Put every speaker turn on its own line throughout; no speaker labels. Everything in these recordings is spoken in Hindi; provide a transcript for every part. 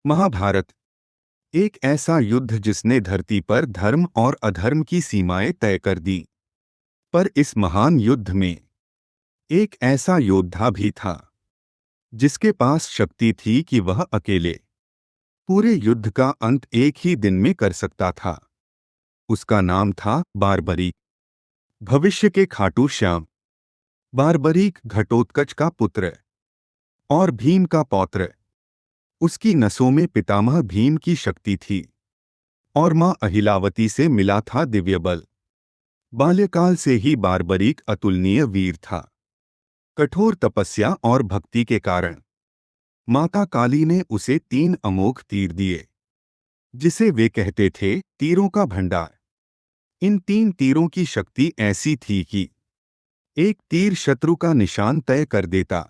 महाभारत एक ऐसा युद्ध जिसने धरती पर धर्म और अधर्म की सीमाएं तय कर दी। पर इस महान युद्ध में एक ऐसा योद्धा भी था जिसके पास शक्ति थी कि वह अकेले पूरे युद्ध का अंत एक ही दिन में कर सकता था। उसका नाम था बारबरीक, भविष्य के खाटू श्याम। बारबरीक घटोत्कच का पुत्र और भीम का पौत्र। उसकी नसों में पितामह भीम की शक्ति थी और मां अहिलावती से मिला था दिव्य बल। बाल्यकाल से ही बारबरीक अतुलनीय वीर था। कठोर तपस्या और भक्ति के कारण माता काली ने उसे 3 अमोघ तीर दिए, जिसे वे कहते थे तीरों का भंडार। इन 3 तीरों की शक्ति ऐसी थी कि एक तीर शत्रु का निशान तय कर देता,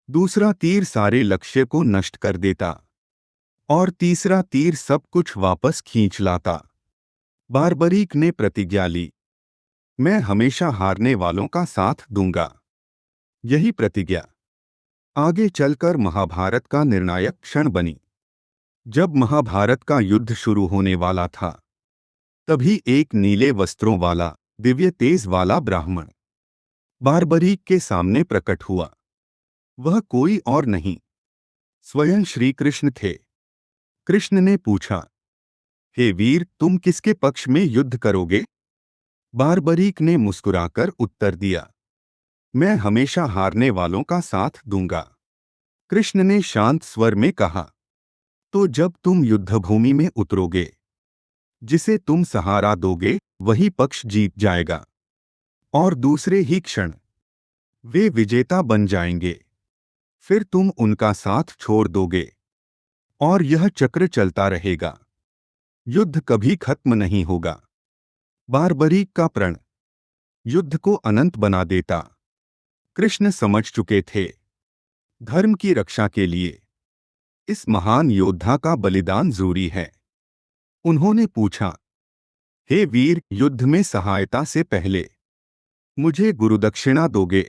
दूसरा तीर सारे लक्ष्य को नष्ट कर देता और तीसरा तीर सब कुछ वापस खींच लाता। बारबरीक ने प्रतिज्ञा ली, मैं हमेशा हारने वालों का साथ दूंगा। यही प्रतिज्ञा आगे चलकर महाभारत का निर्णायक क्षण बनी। जब महाभारत का युद्ध शुरू होने वाला था, तभी एक नीले वस्त्रों वाला दिव्य तेज वाला ब्राह्मण बारबरीक के सामने प्रकट हुआ। वह कोई और नहीं, स्वयं श्री कृष्ण थे। कृष्ण ने पूछा, हे वीर, तुम किसके पक्ष में युद्ध करोगे? बारबरीक ने मुस्कुराकर उत्तर दिया, मैं हमेशा हारने वालों का साथ दूंगा। कृष्ण ने शांत स्वर में कहा, तो जब तुम युद्धभूमि में उतरोगे, जिसे तुम सहारा दोगे वही पक्ष जीत जाएगा और दूसरे ही क्षण वे विजेता बन जाएंगे। फिर तुम उनका साथ छोड़ दोगे और यह चक्र चलता रहेगा। युद्ध कभी खत्म नहीं होगा। बारबरीक का प्रण युद्ध को अनंत बना देता। कृष्ण समझ चुके थे, धर्म की रक्षा के लिए इस महान योद्धा का बलिदान जरूरी है। उन्होंने पूछा, हे वीर, युद्ध में सहायता से पहले मुझे गुरुदक्षिणा दोगे?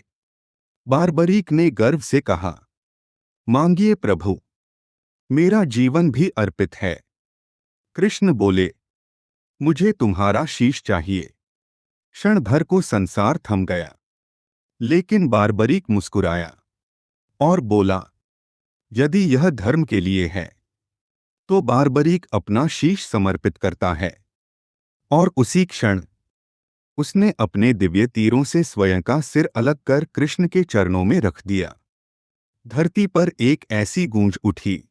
बारबरीक ने गर्व से कहा, मांगिए प्रभु, मेरा जीवन भी अर्पित है। कृष्ण बोले, मुझे तुम्हारा शीश चाहिए। क्षण भर को संसार थम गया, लेकिन बारबरीक मुस्कुराया और बोला, यदि यह धर्म के लिए है तो बारबरीक अपना शीश समर्पित करता है। और उसी क्षण उसने अपने दिव्य तीरों से स्वयं का सिर अलग कर कृष्ण के चरणों में रख दिया। धरती पर एक ऐसी गूंज उठी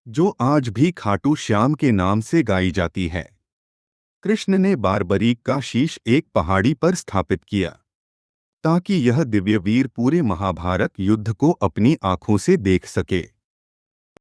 जो आज भी खाटू श्याम के नाम से गाई जाती है। कृष्ण ने बारबरीक का शीश एक पहाड़ी पर स्थापित किया ताकि यह दिव्य वीर पूरे महाभारत युद्ध को अपनी आंखों से देख सके।